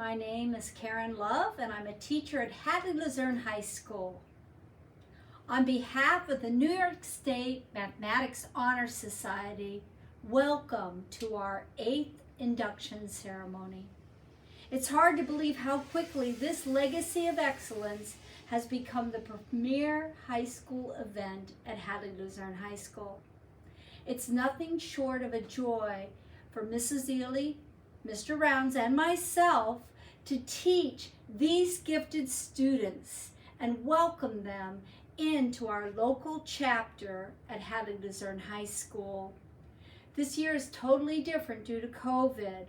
My name is Karen Love, and I'm a teacher at Hadley-Luzerne High School. On behalf of the New York State Mathematics Honor Society, welcome to our 8th induction ceremony. It's hard to believe how quickly this legacy of excellence has become the premier high school event at Hadley-Luzerne High School. It's nothing short of a joy for Mrs. Ely, Mr. Rounds, and myself to teach these gifted students and welcome them into our local chapter at Hadley-Luzerne High School. This year is totally different due to COVID.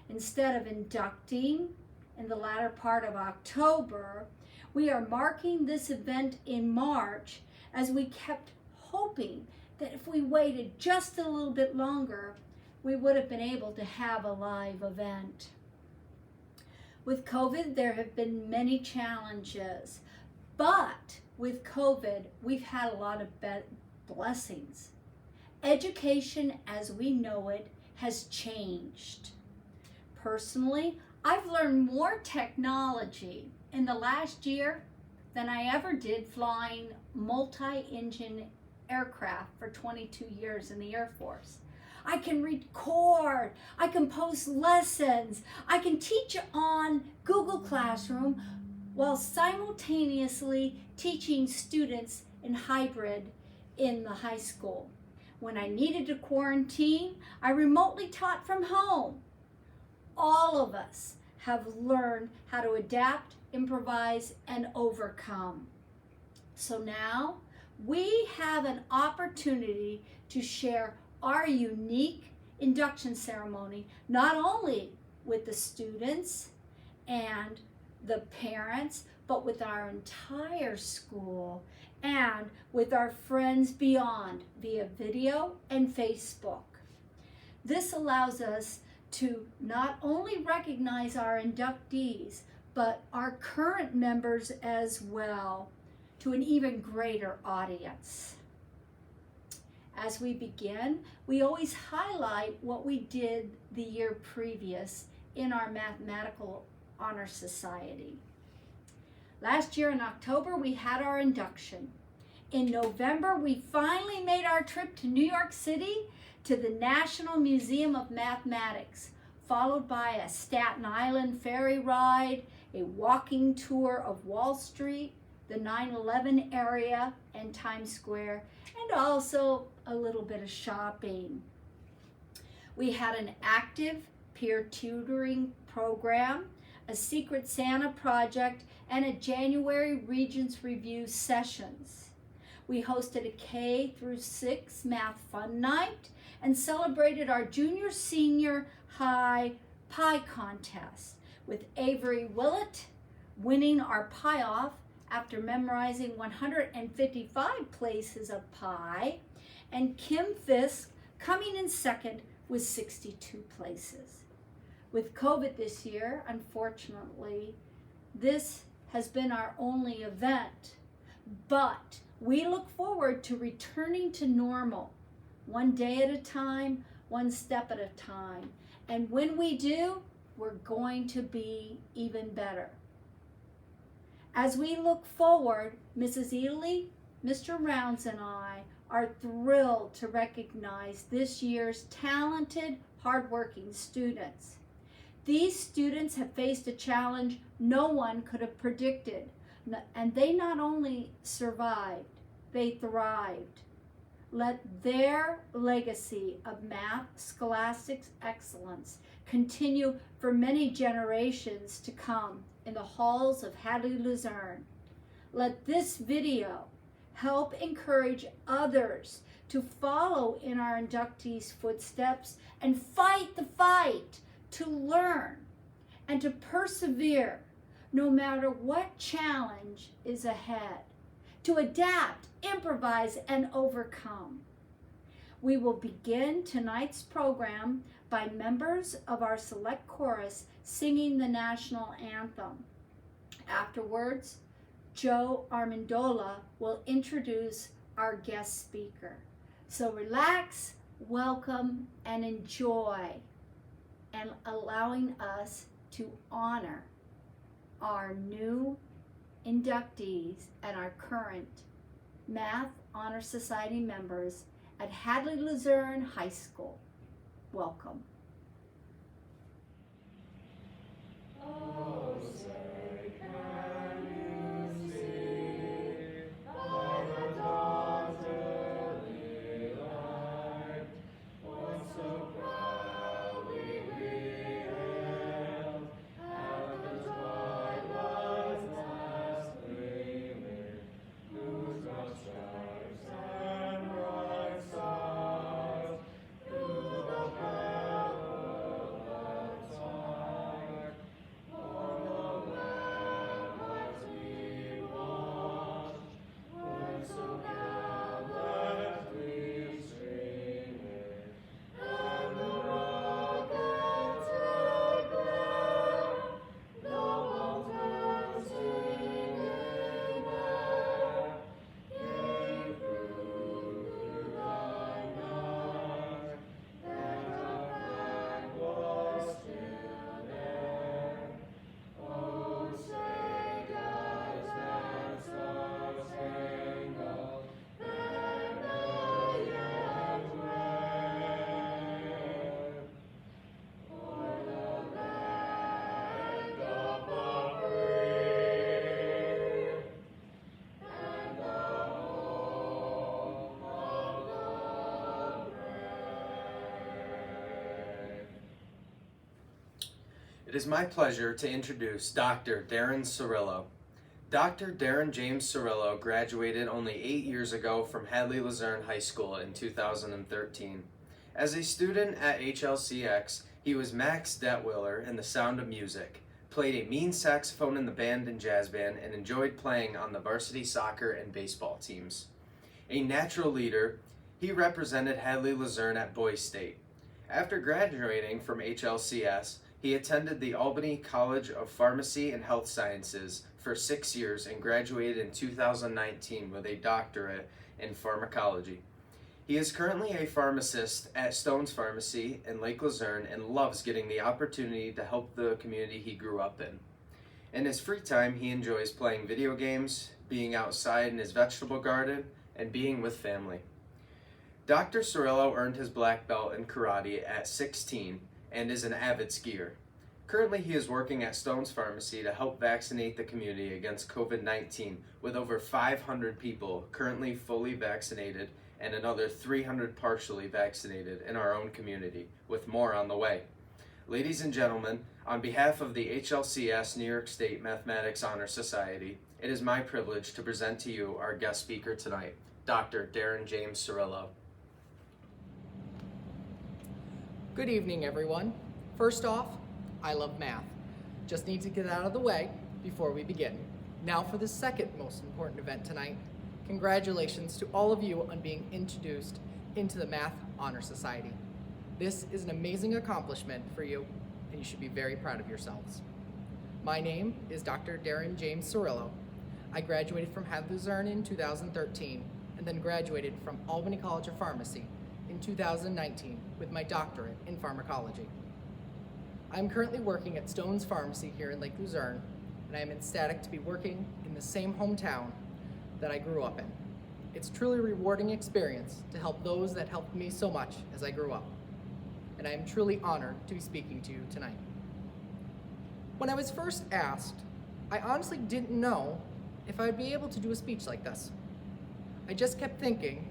Instead of inducting in the latter part of October, we are marking this event in March, as we kept hoping that if we waited just a little bit longer, we would have been able to have a live event. With COVID, there have been many challenges, but with COVID, we've had a lot of blessings. Education as we know it has changed. Personally, I've learned more technology in the last year than I ever did flying multi-engine aircraft for 22 years in the Air Force. I can record, I can post lessons, I can teach on Google Classroom while simultaneously teaching students in hybrid in the high school. When I needed to quarantine, I remotely taught from home. All of us have learned how to adapt, improvise, and overcome. So now we have an opportunity to share our unique induction ceremony, not only with the students and the parents, but with our entire school and with our friends beyond via video and Facebook. This allows us to not only recognize our inductees, but our current members as well, to an even greater audience. As we begin, we always highlight what we did the year previous in our Mathematical Honor Society. Last year in October, we had our induction. In November, we finally made our trip to New York City to the National Museum of Mathematics, followed by a Staten Island ferry ride, a walking tour of Wall Street, the 9/11 area and Times Square, and also a little bit of shopping. We had an active peer tutoring program, a Secret Santa project, and a January Regents Review sessions. We hosted a K through 6 math fun night and celebrated our junior senior high pie contest, with Avery Willett winning our pie off after memorizing 155 places of pie, and Kim Fisk coming in second with 62 places. With COVID this year, unfortunately, this has been our only event, but we look forward to returning to normal, one day at a time, one step at a time. And when we do, we're going to be even better. As we look forward, Mrs. Ely, Mr. Rounds, and I are thrilled to recognize this year's talented, hardworking students. These students have faced a challenge no one could have predicted, and they not only survived, they thrived. Let their legacy of math scholastic excellence continue for many generations to come in the halls of Hadley-Luzerne. Let this video help encourage others to follow in our inductees' footsteps and fight the fight to learn and to persevere no matter what challenge is ahead, to adapt, improvise, and overcome. We will begin tonight's program by members of our select chorus singing the national anthem. Afterwards, Joe Armendola will introduce our guest speaker. So relax, welcome, and enjoy, and allowing us to honor our new inductees and our current Math Honor Society members at Hadley-Luzerne High School. Welcome. Oh, say, can you see by the dawn's early light what so proudly we hailed at the twilight's last gleaming, whose broad stripes and bright stars through the perilous fight o'er the landmarks we watched, when so gallantly streaming, and the rocket's red glare, the Moulton stinging there, gave proof through thy night that the flag was still there. Oh, say does that star-spangled banner yet wave o'er the land of the free and the home of the brave? It is my pleasure to introduce Dr. James Cirillo. Dr. Darren James Cirillo graduated only 8 years ago from Hadley-Luzerne High School in 2013. As a student at HLCS, he was Max Detwiller in The Sound of Music, played a mean saxophone in the band and jazz band, and enjoyed playing on the varsity soccer and baseball teams. A natural leader, he represented Hadley-Luzerne at Boys State. After graduating from HLCS, he attended the Albany College of Pharmacy and Health Sciences for 6 years and graduated in 2019 with a doctorate in pharmacology. He is currently a pharmacist at Stone's Pharmacy in Lake Luzerne and loves getting the opportunity to help the community he grew up in. In his free time, he enjoys playing video games, being outside in his vegetable garden, and being with family. Dr. Cirillo earned his black belt in karate at 16 and is an avid skier. Currently, he is working at Stone's Pharmacy to help vaccinate the community against COVID-19, with over 500 people currently fully vaccinated and another 300 partially vaccinated in our own community, with more on the way. Ladies and gentlemen, on behalf of the HLCS New York State Mathematics Honor Society, it is my privilege to present to you our guest speaker tonight, Dr. Darren James Cirillo. Good evening, everyone. First off, I love math. Just need to get out of the way before we begin. Now for the second most important event tonight. Congratulations to all of you on being introduced into the Math Honor Society. This is an amazing accomplishment for you, and you should be very proud of yourselves. My name is Dr. Darren James Cirillo. I graduated from Hadley-Luzerne in 2013 and then graduated from Albany College of Pharmacy in 2019 with my doctorate in pharmacology. I'm currently working at Stone's Pharmacy here in Lake Luzerne, and I am ecstatic to be working in the same hometown that I grew up in. It's truly a rewarding experience to help those that helped me so much as I grew up, and I am truly honored to be speaking to you tonight. When I was first asked, I honestly didn't know if I'd be able to do a speech like this. I just kept thinking,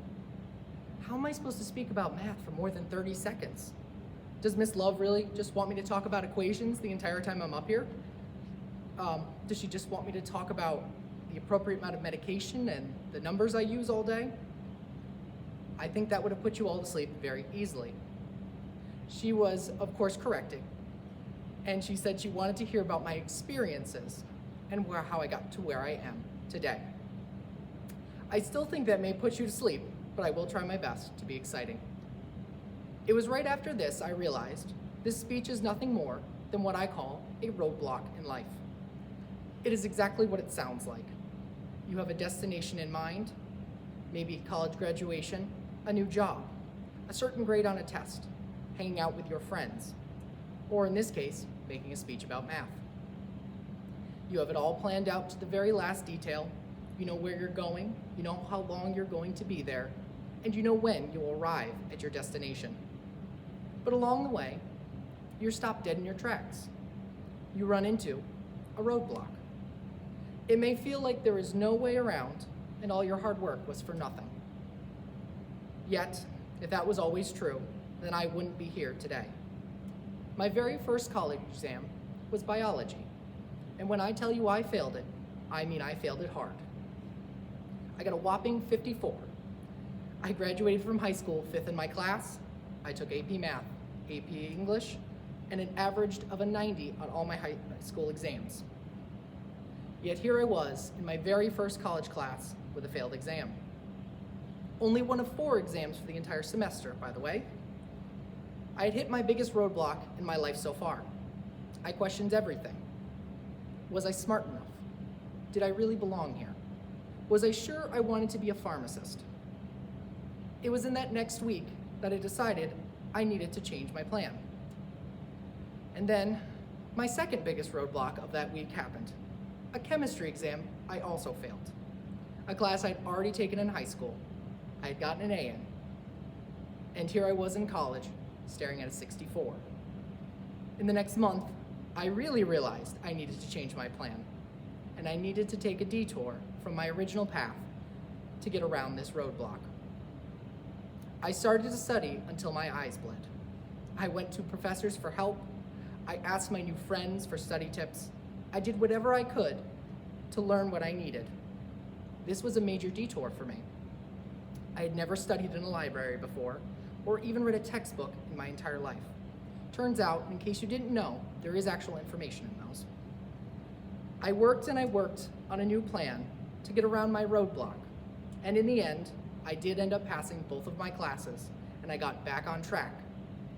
how am I supposed to speak about math for more than 30 seconds? Does Miss Love really just want me to talk about equations the entire time I'm up here? Does she just want me to talk about the appropriate amount of medication and the numbers I use all day? I think that would have put you all to sleep very easily. She was, of course, correcting, and she said she wanted to hear about my experiences and how I got to where I am today. I still think that may put you to sleep, but I will try my best to be exciting. It was right after this I realized this speech is nothing more than what I call a roadblock in life. It is exactly what it sounds like. You have a destination in mind, maybe college graduation, a new job, a certain grade on a test, hanging out with your friends, or in this case, making a speech about math. You have it all planned out to the very last detail. You know where you're going, you know how long you're going to be there, and you know when you will arrive at your destination. But along the way, you're stopped dead in your tracks. You run into a roadblock. It may feel like there is no way around and all your hard work was for nothing. Yet, if that was always true, then I wouldn't be here today. My very first college exam was biology, and when I tell you I failed it, I mean I failed it hard. I got a whopping 54. I graduated from high school 5th in my class. I took AP Math, AP English, and an average of a 90 on all my high school exams. Yet here I was in my very first college class with a failed exam. Only one of 4 exams for the entire semester, by the way. I had hit my biggest roadblock in my life so far. I questioned everything. Was I smart enough? Did I really belong here? Was I sure I wanted to be a pharmacist? It was in that next week that I decided I needed to change my plan. And then my second biggest roadblock of that week happened. A chemistry exam I also failed. A class I'd already taken in high school. I had gotten an A in. And here I was in college, staring at a 64. In the next month, I really realized I needed to change my plan, and I needed to take a detour from my original path to get around this roadblock. I started to study until my eyes bled. I went to professors for help. I asked my new friends for study tips. I did whatever I could to learn what I needed. This was a major detour for me. I had never studied in a library before, or even read a textbook in my entire life. Turns out, in case you didn't know, there is actual information in those. I worked and I worked on a new plan to get around my roadblock, and in the end, I did end up passing both of my classes, and I got back on track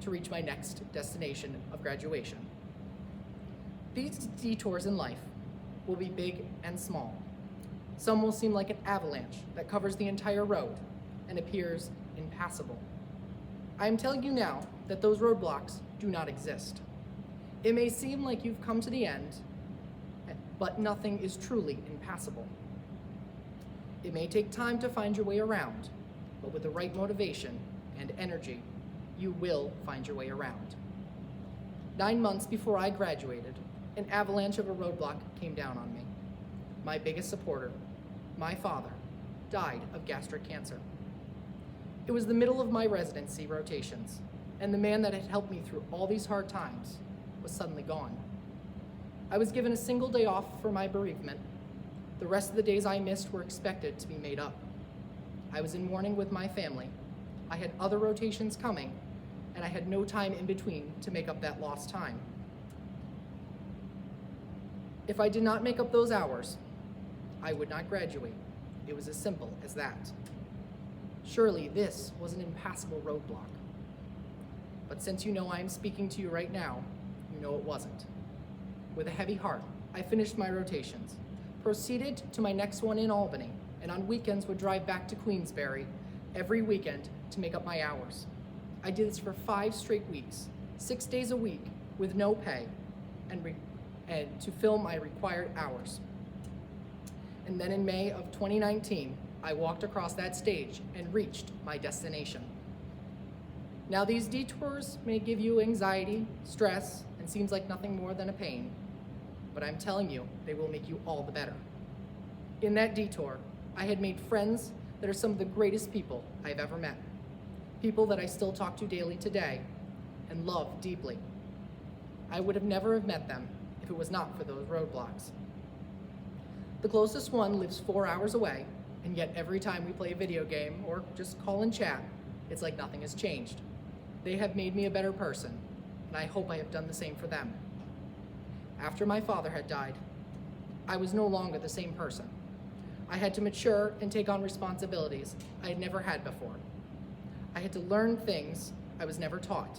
to reach my next destination of graduation. These detours in life will be big and small. Some will seem like an avalanche that covers the entire road and appears impassable. I am telling you now that those roadblocks do not exist. It may seem like you've come to the end, but nothing is truly impassable. It may take time to find your way around, but with the right motivation and energy, you will find your way around. 9 months before I graduated, an avalanche of a roadblock came down on me. My biggest supporter, my father, died of gastric cancer. It was the middle of my residency rotations, and the man that had helped me through all these hard times was suddenly gone. I was given a single day off for my bereavement. The rest of the days I missed were expected to be made up. I was in mourning with my family. I had other rotations coming, and I had no time in between to make up that lost time. If I did not make up those hours, I would not graduate. It was as simple as that. Surely this was an impassable roadblock. But since you know I am speaking to you right now, you know it wasn't. With a heavy heart, I finished my rotations, proceeded to my next one in Albany, and on weekends would drive back to Queensbury every weekend to make up my hours. I did this for 5 straight weeks, 6 days a week, with no pay, and to fill my required hours. And then in May of 2019, I walked across that stage and reached my destination. Now these detours may give you anxiety, stress, and seems like nothing more than a pain, but I'm telling you, they will make you all the better. In that detour, I had made friends that are some of the greatest people I've ever met. People that I still talk to daily today and love deeply. I would have never have met them if it was not for those roadblocks. The closest one lives 4 hours away, and yet every time we play a video game or just call and chat, it's like nothing has changed. They have made me a better person, and I hope I have done the same for them. After my father had died, I was no longer the same person. I had to mature and take on responsibilities I had never had before. I had to learn things I was never taught,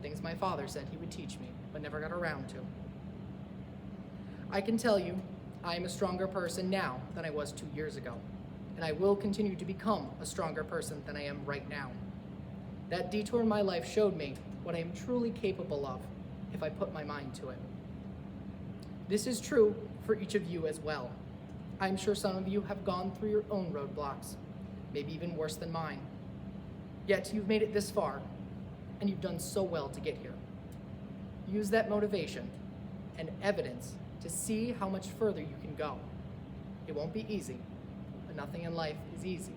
things my father said he would teach me, but never got around to. I can tell you, I am a stronger person now than I was 2 years ago, and I will continue to become a stronger person than I am right now. That detour in my life showed me what I am truly capable of, if I put my mind to it. This is true for each of you as well. I'm sure some of you have gone through your own roadblocks, maybe even worse than mine. Yet you've made it this far, and you've done so well to get here. Use that motivation and evidence to see how much further you can go. It won't be easy, but nothing in life is easy.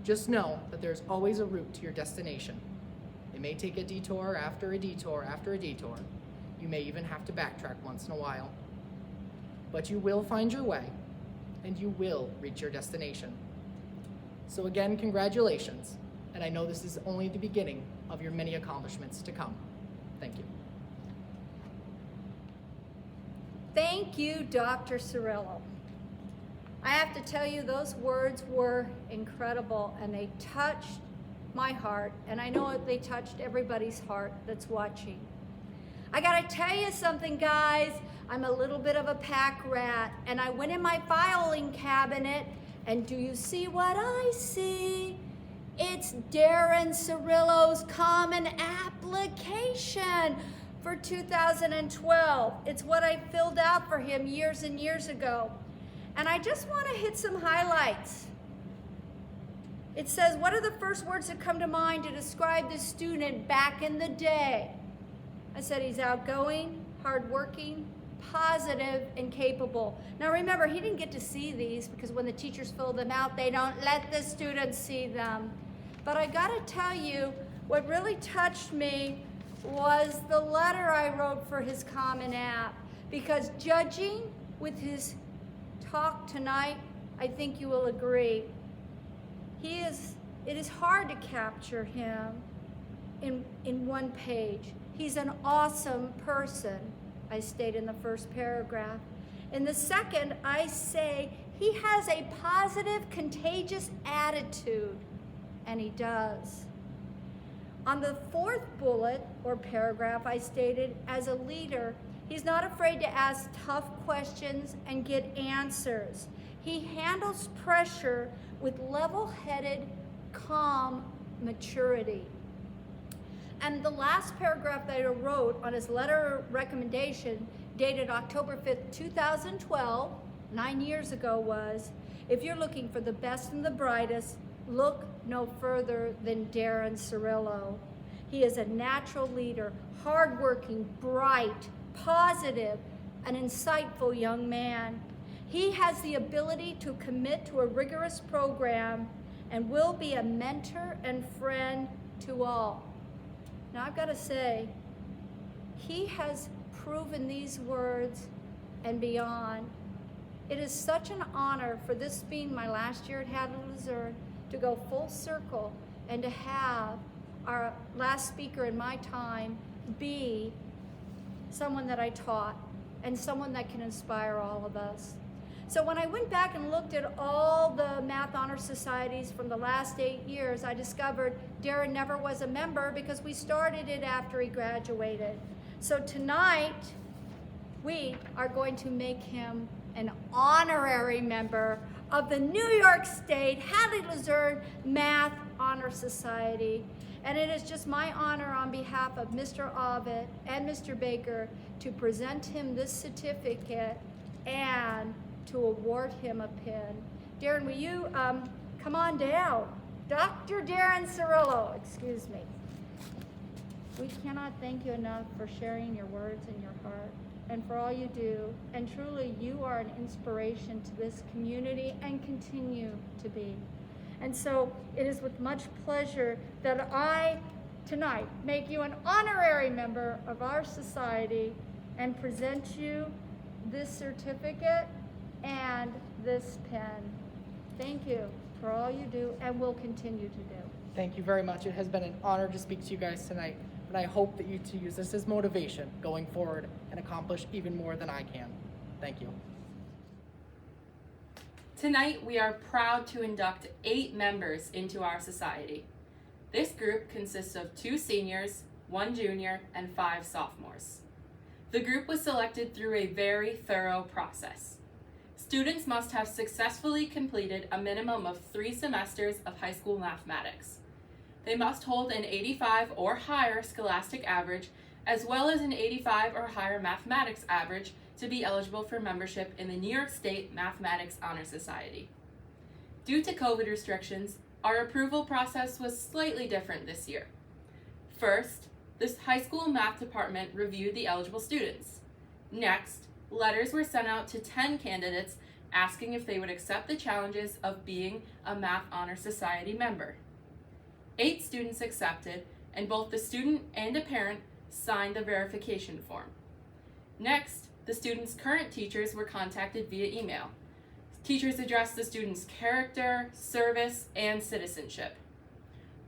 Just know that there's always a route to your destination. It may take a detour after a detour after a detour. You may even have to backtrack once in a while. But you will find your way, and you will reach your destination. So again, congratulations, and I know this is only the beginning of your many accomplishments to come. Thank you. Thank you, Dr. Cirillo. I have to tell you, those words were incredible, and they touched my heart, and I know they touched everybody's heart that's watching. I gotta tell you something, guys. I'm a little bit of a pack rat, and I went in my filing cabinet, and do you see what I see? It's Darren Cirillo's common application for 2012. It's what I filled out for him years and years ago. And I just want to hit some highlights. It says, what are the first words that come to mind to describe this student back in the day? I said he's outgoing, hardworking, positive, and capable. Now remember, he didn't get to see these because when the teachers fill them out, they don't let the students see them. But I gotta tell you, what really touched me was the letter I wrote for his Common App, because judging with his talk tonight, I think you will agree. It is hard to capture him in one page. He's an awesome person, I state in the first paragraph. In the second, I say he has a positive, contagious attitude, and he does. On the fourth bullet or paragraph, I stated, as a leader, he's not afraid to ask tough questions and get answers. He handles pressure with level-headed, calm maturity. And the last paragraph that I wrote on his letter of recommendation, dated October 5th, 2012, 9 years ago, was, if you're looking for the best and the brightest, look no further than Darren Cirillo. He is a natural leader, hardworking, bright, positive, an insightful young man. He has the ability to commit to a rigorous program and will be a mentor and friend to all. Now I've got to say, he has proven these words and beyond. It is such an honor for this being my last year at Hadley-Luzerne to go full circle and to have our last speaker in my time be someone that I taught and someone that can inspire all of us. So when I went back and looked at all the Math Honor Societies from the last 8 years, I discovered Darren never was a member because we started it after he graduated. So tonight, we are going to make him an honorary member of the New York State Hadley-Luzerne Math Honor Society. And it is just my honor on behalf of Mr. Abbott and Mr. Baker to present him this certificate and to award him a pin. Darren, will you come on down? Dr. Darren Cirillo, excuse me. We cannot thank you enough for sharing your words and your heart and for all you do. And truly, you are an inspiration to this community and continue to be. And so it is with much pleasure that I, tonight, make you an honorary member of our society and present you this certificate and this pen. Thank you for all you do and will continue to do. Thank you very much. It has been an honor to speak to you guys tonight, but I hope that you two use this as motivation going forward and accomplish even more than I can. Thank you. Tonight, we are proud to induct 8 members into our society. This group consists of 2 seniors, 1 junior, and 5 sophomores. The group was selected through a very thorough process. Students must have successfully completed a minimum of 3 semesters of high school mathematics. They must hold an 85 or higher scholastic average as well as an 85 or higher mathematics average to be eligible for membership in the New York State Mathematics Honor Society. Due to COVID restrictions, our approval process was slightly different this year. First, the high school math department reviewed the eligible students. Next, letters were sent out to 10 candidates asking if they would accept the challenges of being a Math Honor Society member. 8 students accepted, and both the student and a parent signed the verification form. Next, the students' current teachers were contacted via email. Teachers addressed the students' character, service, and citizenship.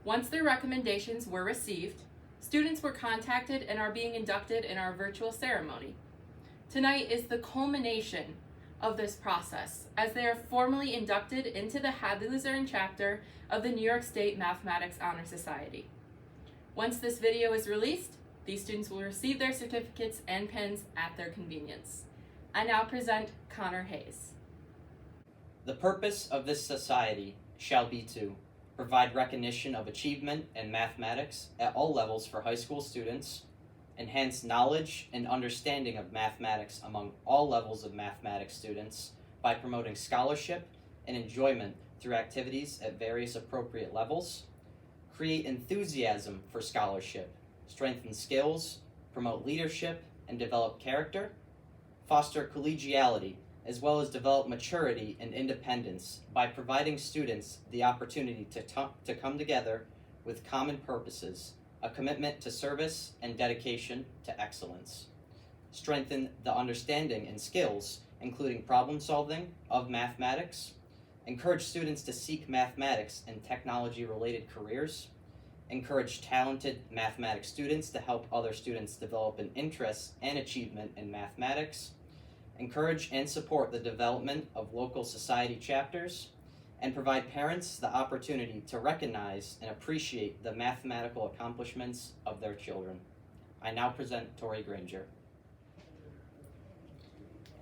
Once their recommendations were received, students were contacted and are being inducted in our virtual ceremony. Tonight is the culmination of this process, as they are formally inducted into the Hadley-Luzerne chapter of the New York State Mathematics Honor Society. Once this video is released, these students will receive their certificates and pins at their convenience. I now present Connor Hayes. The purpose of this society shall be to provide recognition of achievement in mathematics at all levels for high school students, enhance knowledge and understanding of mathematics among all levels of mathematics students by promoting scholarship and enjoyment through activities at various appropriate levels, create enthusiasm for scholarship, strengthen skills, promote leadership and develop character, foster collegiality, as well as develop maturity and independence by providing students the opportunity to come together with common purposes, a commitment to service and dedication to excellence. Strengthen the understanding and skills, including problem solving of mathematics. Encourage students to seek mathematics and technology-related careers. Encourage talented mathematics students to help other students develop an interest and achievement in mathematics. Encourage and support the development of local society chapters, and provide parents the opportunity to recognize and appreciate the mathematical accomplishments of their children. I now present Tori Granger.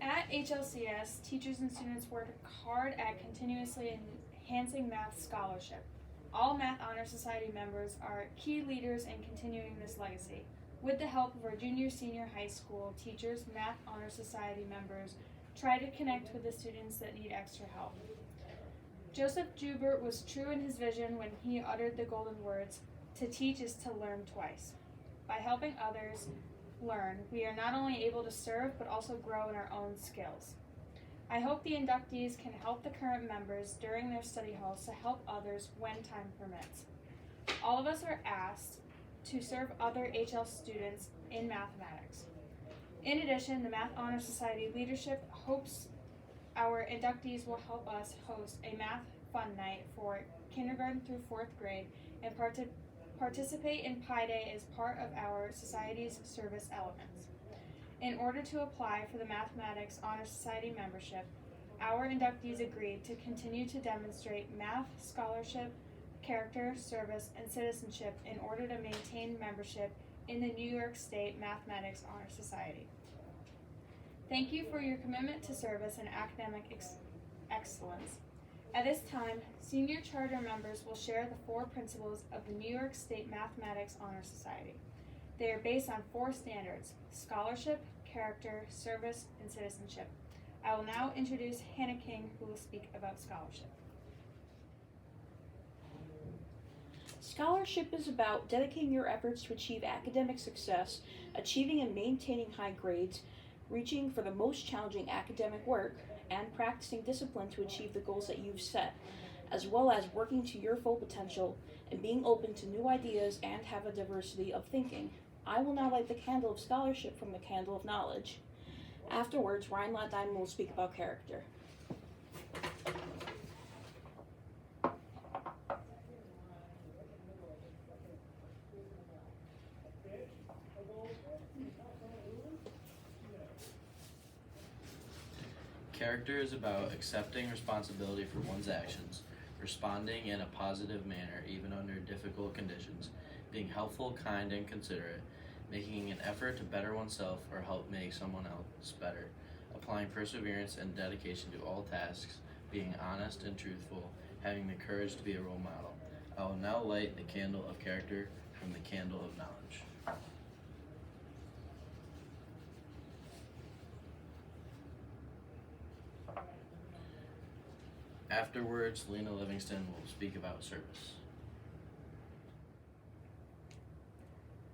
At HLCS, teachers and students work hard at continuously enhancing math scholarship. All Math Honor Society members are key leaders in continuing this legacy. With the help of our junior-senior high school teachers, Math Honor Society members try to connect with the students that need extra help. Joseph Joubert was true in his vision when he uttered the golden words, "To teach is to learn twice." By helping others learn, we are not only able to serve, but also grow in our own skills. I hope the inductees can help the current members during their study halls to help others when time permits. All of us are asked to serve other HL students in mathematics. In addition, the Math Honor Society leadership hopes our inductees will help us host a math fun night for kindergarten through 4th grade and participate in Pi Day as part of our society's service elements. In order to apply for the Mathematics Honor Society membership, our inductees agreed to continue to demonstrate math scholarship, character, service, and citizenship in order to maintain membership in the New York State Mathematics Honor Society. Thank you for your commitment to service and academic excellence. At this time, senior charter members will share the 4 principles of the New York State Mathematics Honor Society. They are based on 4 standards: scholarship, character, service, and citizenship. I will now introduce Hannah King, who will speak about scholarship. Scholarship is about dedicating your efforts to achieve academic success, achieving and maintaining high grades, reaching for the most challenging academic work, and practicing discipline to achieve the goals that you've set, as well as working to your full potential and being open to new ideas and have a diversity of thinking. I will now light the candle of scholarship from the candle of knowledge. Afterwards, Elaina Diamond will speak about character. Character is about accepting responsibility for one's actions, responding in a positive manner even under difficult conditions, being helpful, kind, and considerate, making an effort to better oneself or help make someone else better, applying perseverance and dedication to all tasks, being honest and truthful, having the courage to be a role model. I will now light the candle of character from the candle of knowledge. Afterwards, Lena Livingston will speak about service.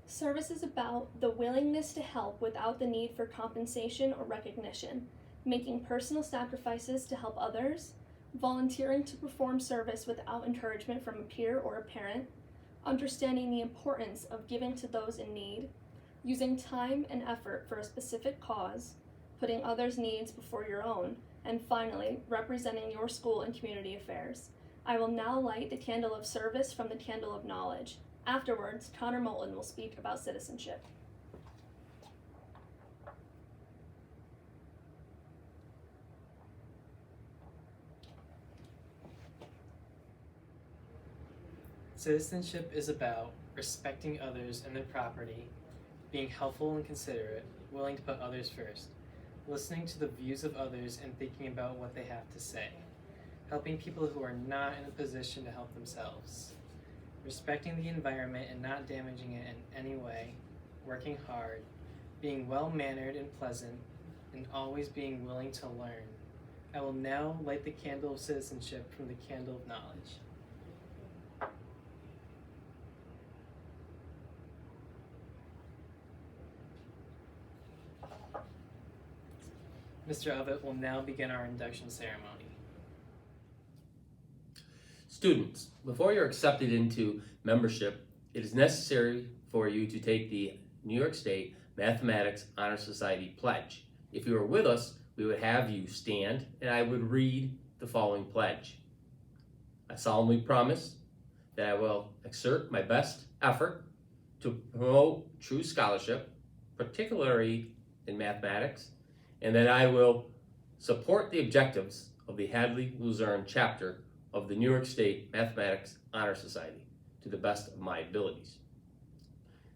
Service is about the willingness to help without the need for compensation or recognition, making personal sacrifices to help others, volunteering to perform service without encouragement from a peer or a parent, understanding the importance of giving to those in need, using time and effort for a specific cause, putting others' needs before your own, and finally, representing your school in community affairs. I will now light the candle of service from the candle of knowledge. Afterwards, Connor Moulton will speak about citizenship. Citizenship is about respecting others and their property, being helpful and considerate, willing to put others first, listening to the views of others and thinking about what they have to say, helping people who are not in a position to help themselves, respecting the environment and not damaging it in any way, working hard, being well-mannered and pleasant, and always being willing to learn. I will now light the candle of citizenship from the candle of knowledge. Mr. Abbott will now begin our induction ceremony. Students, before you're accepted into membership, it is necessary for you to take the New York State Mathematics Honor Society pledge. If you are with us, we would have you stand and I would read the following pledge. I solemnly promise that I will exert my best effort to promote true scholarship, particularly in mathematics, and that I will support the objectives of the Hadley-Luzerne Chapter of the New York State Mathematics Honor Society to the best of my abilities.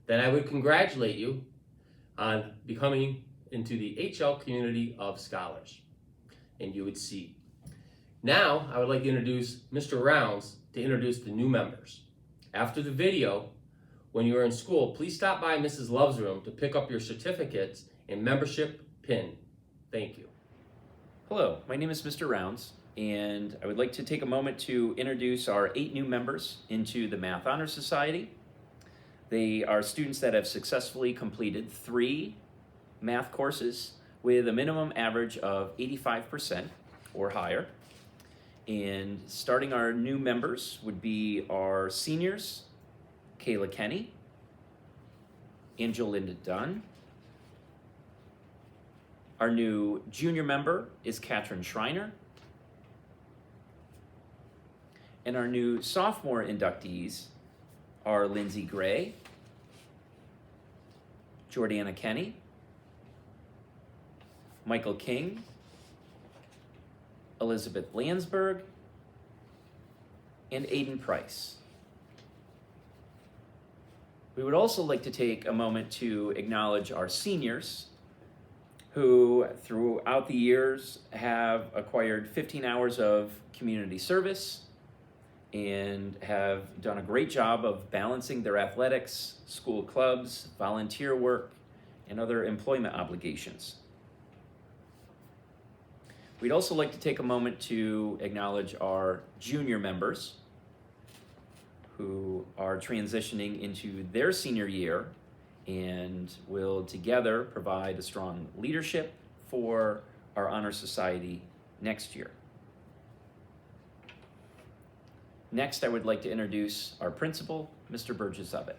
Then I would congratulate you on becoming into the HL community of scholars, and you would see. Now, I would like to introduce Mr. Rounds to introduce the new members. After the video, when you are in school, please stop by Mrs. Love's room to pick up your certificates and membership pin. Thank you. Hello, my name is Mr. Rounds, and I would like to take a moment to introduce our 8 new members into the Math Honor Society. They are students that have successfully completed 3 math courses with a minimum average of 85% or higher. And starting our new members would be our seniors, Kayla Kenny, Jolinda Dunn. Our new junior member is Katrin Schreiner. And our new sophomore inductees are Lindsey Grey, Jordanna Kenny, Michael King, Elizabeth Lansburg, and Aidan Price. We would also like to take a moment to acknowledge our seniors who throughout the years have acquired 15 hours of community service and have done a great job of balancing their athletics, school clubs, volunteer work, and other employment obligations. We'd also like to take a moment to acknowledge our junior members who are transitioning into their senior year and will together provide a strong leadership for our Honor Society next year. Next, I would like to introduce our principal, Mr. Burgess Abbott.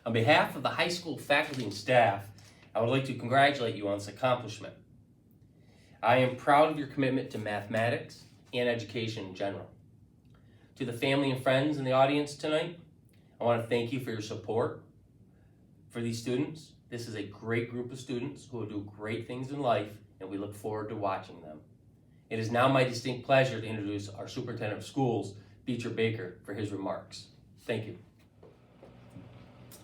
On behalf of the high school faculty and staff, I would like to congratulate you on this accomplishment. I am proud of your commitment to mathematics and education in general. To the family and friends in the audience tonight, I want to thank you for your support for these students. This is a great group of students who will do great things in life, and we look forward to watching them. It is now my distinct pleasure to introduce our Superintendent of Schools, Beecher Baker, for his remarks. Thank you.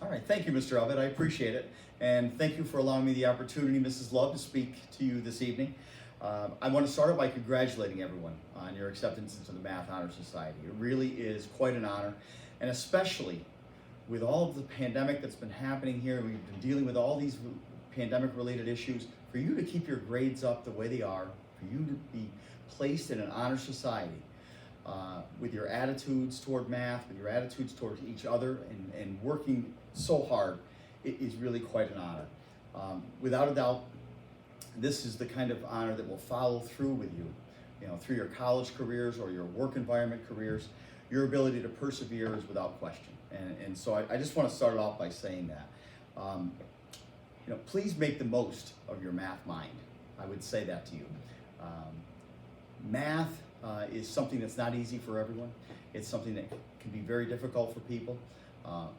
All right, thank you, Mr. Abbott. I appreciate it. And thank you for allowing me the opportunity, Mrs. Love, to speak to you this evening. I want to start out by congratulating everyone on your acceptance into the Math Honor Society. It really is quite an honor, and especially with all of the pandemic that's been happening here, we've been dealing with all these pandemic-related issues, for you to keep your grades up the way they are, for for you to be placed in an honor society with your attitudes toward math, with your attitudes toward each other, and working so hard, it is really quite an honor. Without a doubt, this is the kind of honor that will follow through with you, through your college careers or your work environment careers. Your ability to persevere is without question. And so I just want to start off by saying that. Please make the most of your math mind. I would say that to you. Math is something that's not easy for everyone. It's something that can be very difficult for people.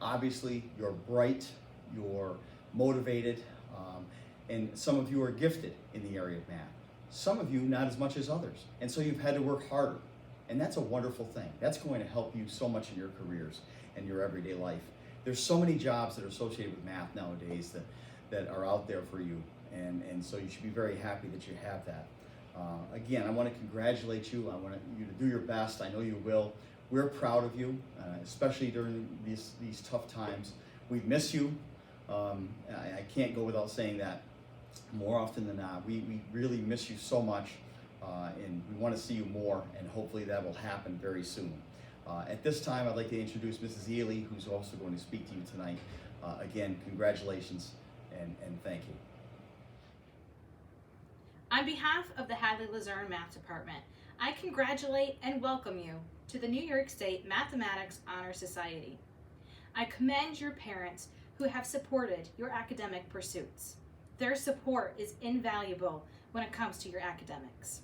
Obviously, you're bright, you're motivated, and some of you are gifted in the area of math. Some of you not as much as others. And so you've had to work harder. And that's a wonderful thing. That's going to help you so much in your careers and your everyday life. There's so many jobs that are associated with math nowadays that are out there for you. And so you should be very happy that you have that. Again, I want to congratulate you. I want you to do your best. I know you will. We're proud of you, especially during these tough times. We miss you. I can't go without saying that more often than not. We really miss you so much, and we want to see you more, and hopefully that will happen very soon. At this time, I'd like to introduce Mrs. Ely, who's also going to speak to you tonight. Again, congratulations and thank you. On behalf of the Hadley-Luzerne Math Department, I congratulate and welcome you to the New York State Mathematics Honor Society. I commend your parents who have supported your academic pursuits. Their support is invaluable when it comes to your academics.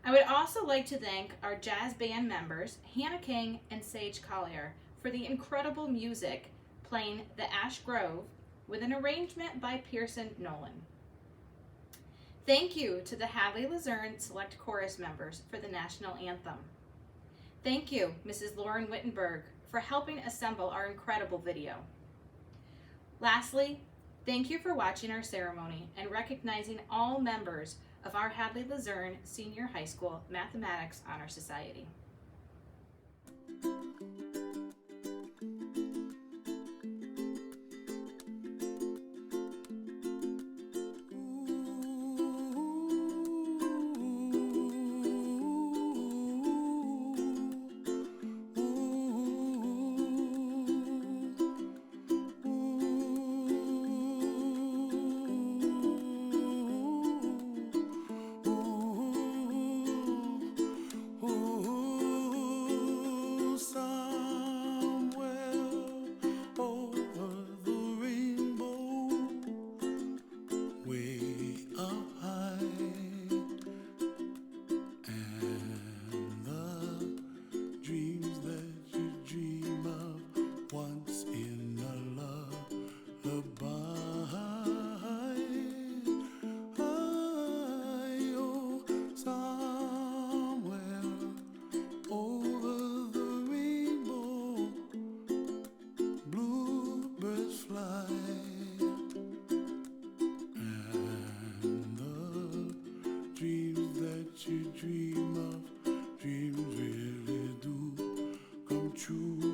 I would also like to thank our jazz band members, Hannah King and Sage Collier, for the incredible music playing The Ash Grove with an arrangement by Pearson Nolan. Thank you to the Hadley-Luzerne Select Chorus members for the national anthem. Thank you, Mrs. Lauren Wittenberg, for helping assemble our incredible video. Lastly, thank you for watching our ceremony and recognizing all members of our Hadley-Luzerne Senior High School Mathematics Honor Society. Dream of dreams really do come true.